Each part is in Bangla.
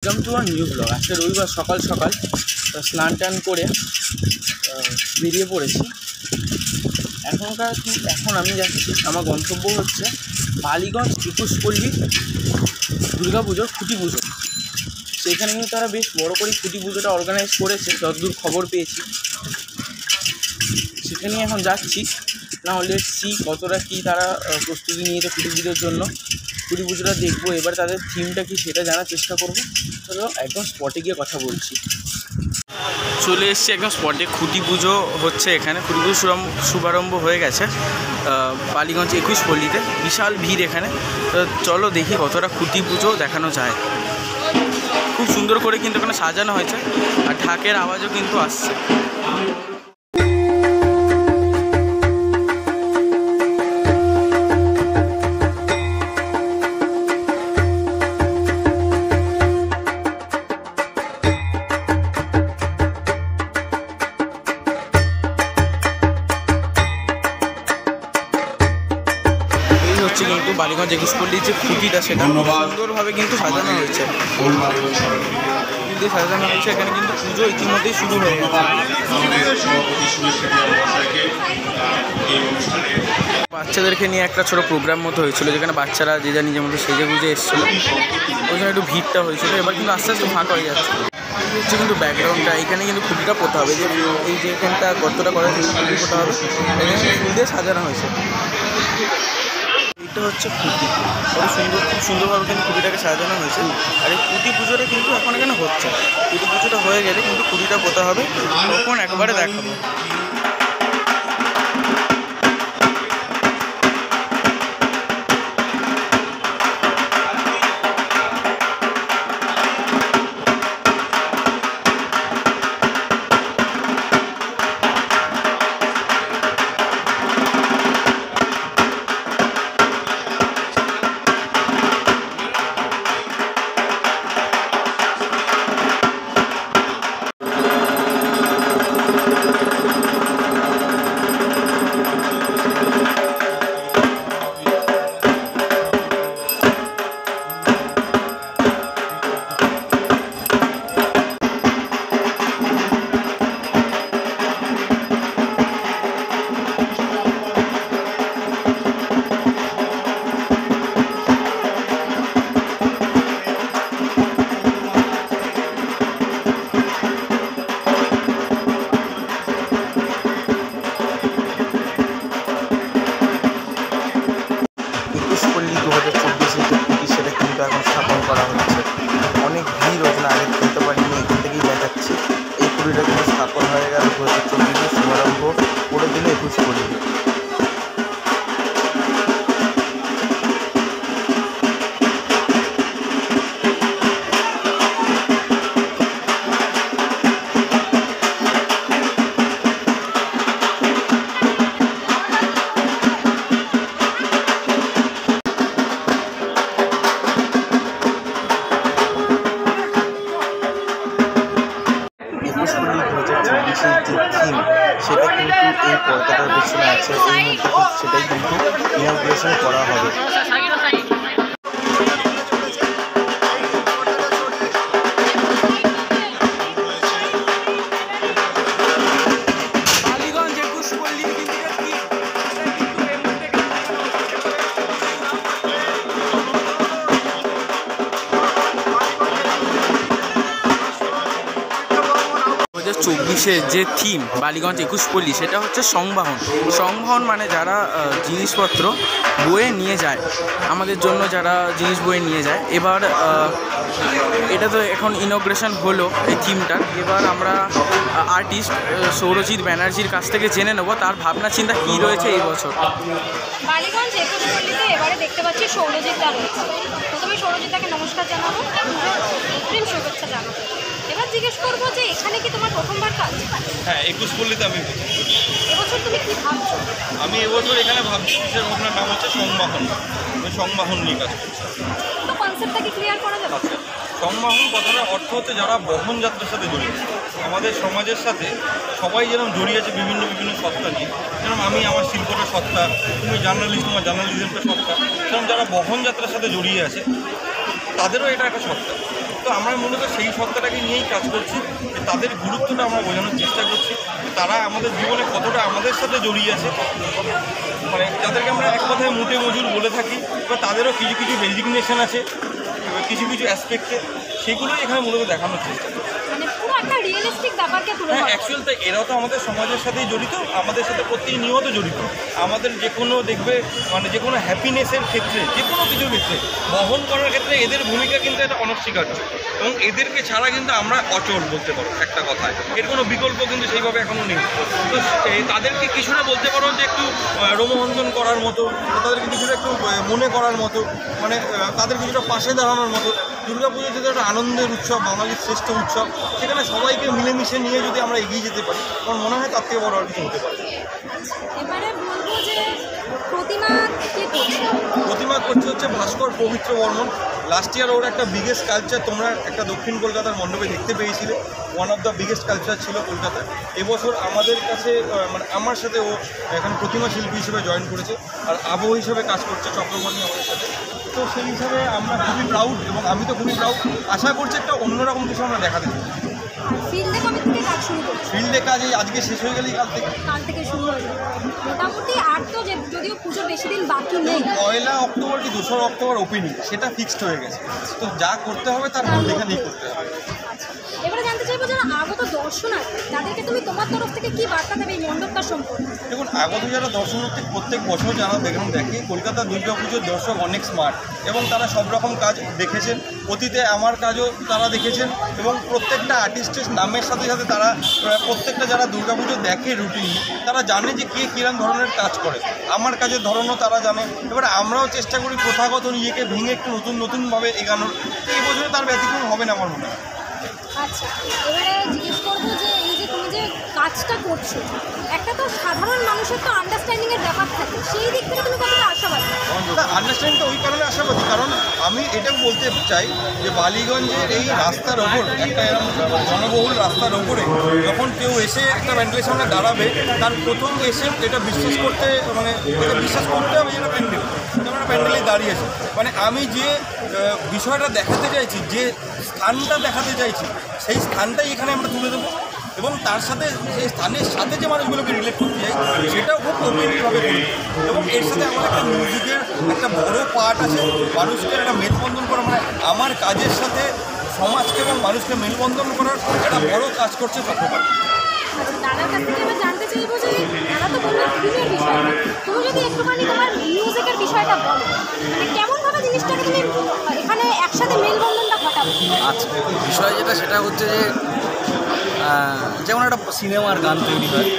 Welcome to our new blog. আজকে রবিবার সকাল সকাল স্নান টান করে বেরিয়ে পড়েছি। এখন আমি যাচ্ছি, আমার গন্তব্য হচ্ছে বালিগঞ্জ 21 পল্লী দুর্গা পুজোর খুঁটি পুজো। সেখানে কিন্তু তারা বেশ বড় করে খুঁটি পুজোটা অর্গানাইজ করেছে, যতদূর খবর পেয়েছি। সেখানে এখন যাচ্ছি, না হলে কতটা কী তারা প্রস্তুতি নিয়েছে খুঁটি পুজোর জন্য। খুঁটি পুজোটা দেখবো, এবার তাদের থিমটা কী সেটা জানার চেষ্টা করবো। চলো একদম স্পটে গিয়ে কথা বলছি। চলে এসেছি একদম স্পটে। খুঁটি পুজো হচ্ছে এখানে, খুঁটি পুজো শুভারম্ভ হয়ে গেছে বালিগঞ্জ 21 পল্লীতে। বিশাল ভিড় এখানে। চলো দেখি কতটা খুঁটি পুজো দেখানো যায়। খুব সুন্দর করে কিন্তু এখানে সাজানো হয়েছে, আর ঢাকের আওয়াজও কিন্তু আসছে। হচ্ছে কিন্তু বালিগঞ্জ 21 পল্লীর যে খুঁটিটা, সেটা সুন্দরভাবে কিন্তু সাজানো হয়েছে। সাজানো হয়েছে এখানে, কিন্তু পুজো ইতিমধ্যেই শুরু হয়ে গেছে। বাচ্চাদেরকে নিয়ে একটা ছোটো প্রোগ্রাম মতো হয়েছিল, যেখানে বাচ্চারা যে যা নিজের মতো সেজে গুজে এসেছিলো। ওই জন্য একটু ভিড়টা হয়েছিল, এবার কিন্তু আস্তে আস্তে ফাঁকা হয়ে যাচ্ছে। হচ্ছে কিন্তু ব্যাকগ্রাউন্ডটা, এখানে কিন্তু খুঁটিটা পোতা হবে। এই যে এখানটা গর্তটা করা হয়েছে, খুঁটি পোতা হবে। এখানে ফুল দিয়ে সাজানো হয়েছে। এটা হচ্ছে খুঁটি, খুব সুন্দরভাবে কিন্তু খুঁটিটাকে সাজানো হয়েছে। আর এই খুঁটি পুজোটা কিন্তু এখন এখানে হচ্ছে। খুঁটি পুজোটা হয়ে গেলে কিন্তু খুঁটিটা পোতা হবে, তখন একবারে দেখাবো। সেটা কিন্তু এখন স্থাপন করা হচ্ছে। অনেক ভিড় ওখানে আগে খেলতে পারিনি, এখান থেকেই দেখাচ্ছি। এই পুরীটা কিন্তু স্থাপন হয়ে গেল 2024 শুভারম্ভ করে দিল 21 পল্লী। যে থিম সেটা কিন্তু এই পর্দাটার পেছনে আছে, এই মুহূর্তে সেটাই কিন্তু ইনগ্রেশন করা হবে। যে থিম বালিগঞ্জ 21 পল্লী, সেটা হচ্ছে সংবাহন। সংবাহন মানে যারা জিনিসপত্র বয়ে নিয়ে যায়, আমাদের জন্য যারা জিনিস বয়ে নিয়ে যায়। এবার এটা তো এখন ইনগ্রেশন হলো এই থিমটার। এবার আমরা আর্টিস্ট সৌরজিৎ ব্যানার্জির কাছ থেকে জেনে নেব তার ভাবনা চিন্তা কী রয়েছে এই বছর। বালিগঞ্জ 21 পল্লীতে এবারে দেখতে পাচ্ছি সৌরজিৎদা রয়েছে। প্রথমে সৌরজিৎদাকে নমস্কার জানাবো, অগ্রিম শুভেচ্ছা জানাবো। এবার জিজ্ঞেস করবো যে এখানে কি তোমার প্রথমবার কাজ? হ্যাঁ, 21 পল্লীতে আমি এবছর তুমি কি ভাবছো? আমি এবছর এখানে ভাবছি, কিসের ভাবনার নাম হচ্ছে সংবাহন। আমি সংবাহন নিয়ে কাজ করছি। তো কনসেপ্টটা কি ক্লিয়ার করা যাবে? আচ্ছা, সংবাহন কথাটার অর্থ হচ্ছে যারা বহন যাত্রার সাথে জড়িত। আমাদের সমাজের সাথে সবাই যেরকম জড়িয়ে আছে বিভিন্ন বিভিন্ন সত্তা নিয়ে, যেরকম আমি আমার শিল্পটা সত্তা, তুমি জার্নালিস্ট, তোমার জার্নালিজমটা সত্তা, সেরকম যারা বহন যাত্রার সাথে জড়িয়ে আছে তাদেরও এটা একটা সত্তা। তো আমরা মূলত সেই সত্তাটাকে নিয়েই কাজ করছি, যে তাদের গুরুত্বটা আমরা বোঝানোর চেষ্টা করছি, তারা আমাদের জীবনে কতটা আমাদের সাথে জড়িয়ে আছে, মানে যাদেরকে আমরা এক কথায় মুটে মজুর বলে থাকি, বা তাদেরও কিছু কিছু ডেজিগনেশন আছে কিছু কিছু অ্যাসপেক্টে, সেগুলোই এখানে মূলত দেখানোর চেষ্টা করছি। মানে পুরো একটা রিয়েলিস্টিক ব্যাপারকে তুলে হ্যাঁ, ধরা। অ্যাকচুয়াল তো এরাও তো আমাদের সমাজের সাথেই জড়িত, আমাদের সাথে প্রতিনিয়ত জড়িত। আমাদের যে কোনো দেখবে মানে যে কোনো হ্যাপিনেসের ক্ষেত্রে, যে কোনো কিছুর ক্ষেত্রে বহন করার ক্ষেত্রে এদের ভূমিকা কিন্তু এটা অনস্বীকার্য, এবং এদেরকে ছাড়া কিন্তু আমরা অচল বলতে পারো একটা কথায়, এর কোনো বিকল্প কিন্তু সেইভাবে এখনও নেই। তো তাদেরকে কিছুটা বলতে পারো যে একটু রোমহঞ্জন করার মতো, তাদেরকে কিছুটা একটু মনে করার মতো, মানে তাদের কিছুটা পাশে দাঁড়ানোর মতো। দুর্গাপুজো যেটা একটা আনন্দের উৎসব, বাঙালির শ্রেষ্ঠ উৎসব, সেখানে সবাইকে মিলেমিশে নিয়ে যদি আমরা এগিয়ে যেতে পারি, আমার মনে হয় তার থেকে বড় আর কিছু হতে পারে। এবারে বলবো যে প্রতিমা কি করছে? প্রতিমা করছে হচ্ছে ভাস্কর পবিত্র বর্মন। লাস্ট ইয়ার ওর একটা বিগেস্ট কালচার তোমরা একটা দক্ষিণ কলকাতার মণ্ডপে দেখতে পেয়েছিলে, one of the biggest culture ছিল কলকাতায়। এবছর আমাদের কাছে মানে আমার সাথে ও এখন প্রতিমা শিল্পী হিসেবে জয়েন করেছে, আর আবহ হিসেবে কাজ করছে চক্রবর্তী আমাদের সাথে। তো সেই হিসাবে আমরা খুবই প্রাউড, এবং আমি তো খুবই প্রাউড। আশা করছি একটা অন্যরকম কিছু আমরা দেখাতে চাই। ফিল্ডে কবে থেকে কাজ শুরু করছে? ফিল্ডে কাজ এই আজকে শেষ হয়ে গেলেই কাল থেকে শুরু হয়ে যাবে মোটামুটি। আর তো যদিও পুজোর বেশি দিন বাকি নেই, 1 অক্টোবর কি 2 অক্টোবর ওপেনিং, সেটা ফিক্সড হয়ে গেছে। তো যা করতে হবে তার মধ্যেখানেই করতে হবে। এবারে জানতে চাইবো যারা আগত দর্শনার্থী তাদেরকে তুমি তোমার তরফ থেকে কি বার্তা দেবে এই মণ্ডপটার সম্পর্কে? দেখুন, আগত যারা দর্শনার্থী প্রত্যেক বছর যারা দেখে কলকাতা দুর্গাপুজোর দর্শক অনেক স্মার্ট, এবং তারা সব রকম কাজ দেখেছেন, অতীতে আমার কাজও তারা দেখেছেন, এবং প্রত্যেকটা আর্টিস্টের নামের সাথে সাথে তারা প্রত্যেকটা যারা দুর্গাপুজো দেখে রুটিন, তারা জানে যে কে কীরকম ধরনের কাজ করে। আমার কাজের ধরনও তারা জানে। এবার আমরাও চেষ্টা করি প্রথাগত নিজেকে ভেঙে একটু নতুনভাবে এগানোর। এই বছরে তার ব্যতিক্রম হবে না আমার মনে হয়। আচ্ছা, এবারে জিজ্ঞেস করবো যে এই যে তুমি যে কাজটা করছো, একটা তো সাধারণ মানুষের তো আন্ডারস্ট্যান্ডিংয়ের ব্যাপার থাকে, সেই দিক থেকে তুমি কতটা আশাবাদী? না, আন্ডারস্ট্যান্ডিংটা ওই কারণে আশাবাদী, কারণ আমি এটাও বলতে চাই যে বালিগঞ্জের এই রাস্তার ওপর, একটা এরকম জনবহুল রাস্তার ওপরে যখন কেউ এসে একটা প্যান্ডেলের সামনে দাঁড়াবে, তার প্রথম এসে এটা বিশ্বাস করতে, মানে এটা বিশ্বাস করতে হবে যেটা প্যান্ডেল, যেমন প্যান্ডেলে দাঁড়িয়েছে। মানে আমি যে বিষয়টা দেখাতে চাইছি, যে স্থানটা দেখাতে চাইছি, সেই স্থানটাই এখানে আমরা তুলে দেবো, এবং তার সাথে সেই স্থানের সাথে যে মানুষগুলোকে রিলেট করতে চাই সেটাও খুব ওপেনলিভাবে করি। এবং এর সাথে আমার একটা মিউজিকের একটা বড় পার্ট আছে, মানুষকে একটা মেলবন্ধন করা, মানে আমার কাজের সাথে সমাজকে এবং মানুষকে মেলবন্ধন করার একটা বড় কাজ করছে চক্রবর্তী। দাদার কাছ থেকে এবার জানতে চাইবো যে দাদা তো বললো থিমের বিষয়টা, তুমি যদি একটুখানি তোমার মিউজিকের বিষয়টা বলো, মানে কেমনভাবে জিনিসটাকে তুমি এখানে একসাথে মেলবন্ধনটা ঘটাবো? আচ্ছা, বিষয় যেটা সেটা হচ্ছে যে যেমন একটা সিনেমার গান তৈরি হয়,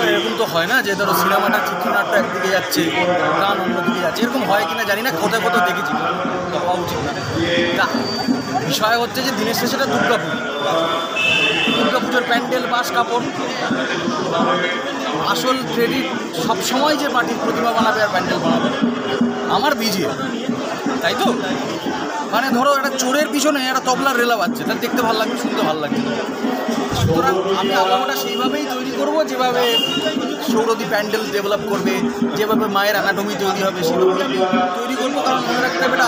এরকম তো হয় না যে ধরো সিনেমাটা চিত্রনাট্য একদিকে যাচ্ছে, গান অন্যদিকে যাচ্ছে, এরকম হয় কিনা জানি না, কোথায় কোথাও দেখেছি, তো হওয়া উচিত না। তা বিষয় হচ্ছে যে দিনের শেষে এটা দুর্গাপুজোর প্যান্ডেল, বাস, কাপড়, আসল ক্রেডিট সবসময় যে মাটির প্রতিমা বানাবে আর প্যান্ডেল বানাবে আমার বিজে, তাই তো? মানে ধরো একটা চোরের পিছনে একটা তবলার রেলা বাজছে, তার দেখতে ভালো লাগবে, শুনতে ভালো লাগছে। সুতরাং আমি আবহাওয়াটা সেইভাবেই তৈরি করব যেভাবে সৌরদী প্যান্ডেল ডেভেলপ করবে, যেভাবে মায়ের অ্যানাটমি তৈরি হবে সেভাবে তৈরি করবো। কারণ মনে রাখতে হবে এটা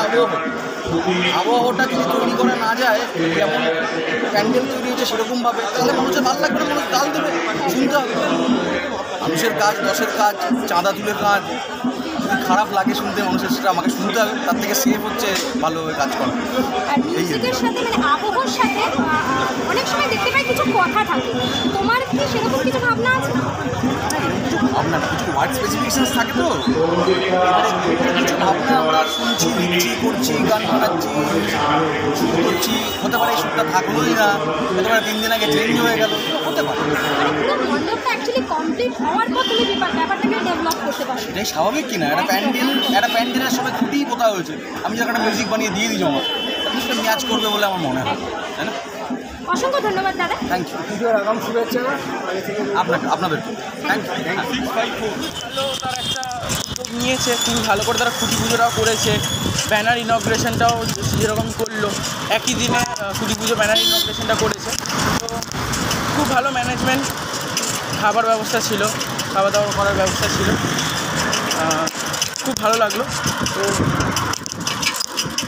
আবহাওয়াটা যদি তৈরি করা না যায়, যেমন প্যান্ডেল তৈরি হচ্ছে সেরকমভাবে, তাহলে মানুষের ভালো লাগবে না, মানুষ তাল দেবে, শুনতে হবে। মানুষের কাজ, দশের কাজ, চাঁদা তুলে কাজ, যদি খারাপ লাগে শুনতে মানুষের, সেটা আমাকে শুনতে হবে। তার থেকে সেফ হচ্ছে ভালোভাবে কাজ করা। আর মিউজিকের সাথে মানে আবহাওয়ার সাথে অনেক সময় দেখতে পাই কিছু কথা থাকে, তোমার কি সেরকম কিছু ভাবনা আছে? আপনার কিছু ওয়ার্ড স্পেসিফিকেশানস থাকে, তো এবারে কিছু ভাবনা আমরা শুনছি, লিখছি, করছি, গান বানাচ্ছি, শুট করছি, হতে পারে এই শ্যুটটা থাকলোই না, হতে পারে 3 দিন আগে চেঞ্জ হয়ে গেল, হতে পারে। মানে পুরো মণ্ডপটা অ্যাকচুয়ালি কমপ্লিট হওয়ার পর তুমি ব্যাপারটাকে ডেভেলপ করতে পারো। এটাই স্বাভাবিক কিনা, একটা প্যান্ডেলের সময় ত্রুটিই কোথাও হয়েছে, আমি যখন একটা মিউজিক বানিয়ে দিয়ে দিই আমার জিনিসটা ম্যাচ করবে বলে আমার মনে হয়, তাই না? অসংখ্য ধন্যবাদ দাদা। Thank you. পুজোর আগাম শুভেচ্ছা আপনাদের থ্যাংক ইউ। ভালো তার একটা উদ্যোগ নিয়েছে, খুবই ভালো করে তারা খুঁটি পুজোটাও করেছে, ব্যানার ইনগ্রেশনটাও যেরকম করলো একই দিনে খুঁটি পুজো ব্যানার ইনগ্রেশনটা করেছে। তো খুব ভালো ম্যানেজমেন্ট, খাবার ব্যবস্থা ছিল, খাওয়া দাওয়া করার ব্যবস্থা ছিল, খুব ভালো লাগলো। তো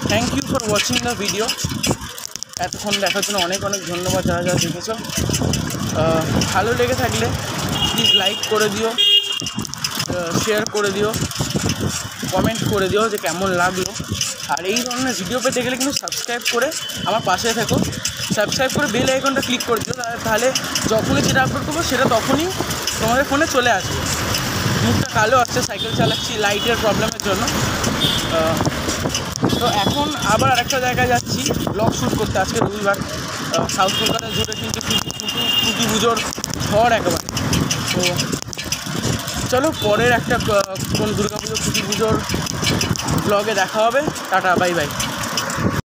thank you for watching the video. এতক্ষণ দেখার জন্য অনেক অনেক ধন্যবাদ যারা যারা দেখেছ। ভালো লেগে থাকলে প্লিজ লাইক করে দিও, শেয়ার করে দিও, কমেন্ট করে দিও যে কেমন লাগলো। আর এই ধরনের ভিডিও পেতে গেলে কিন্তু সাবস্ক্রাইব করে আমার পাশে থেকো, সাবস্ক্রাইব করে বেল আইকনটা ক্লিক করে দিও, তাহলে যখনই যেটা আপলোড করবো সেটা তখনই তোমাদের ফোনে চলে আসবে। মুখটা কালো আসছে, সাইকেল চালাচ্ছি লাইটের প্রবলেমের জন্য। তো এখন আবার আরেকটা জায়গায় যাচ্ছি ব্লগ শ্যুট করতে। আজকে রবিবার, সাউথ কলকাতা জুড়ে কিন্তু খুঁটি পুজোর ঝড় একেবারে। তো চলো পরের একটা কোন দুর্গা পুজো খুঁটি পুজোর ব্লগে দেখা হবে। Tata, bye bye.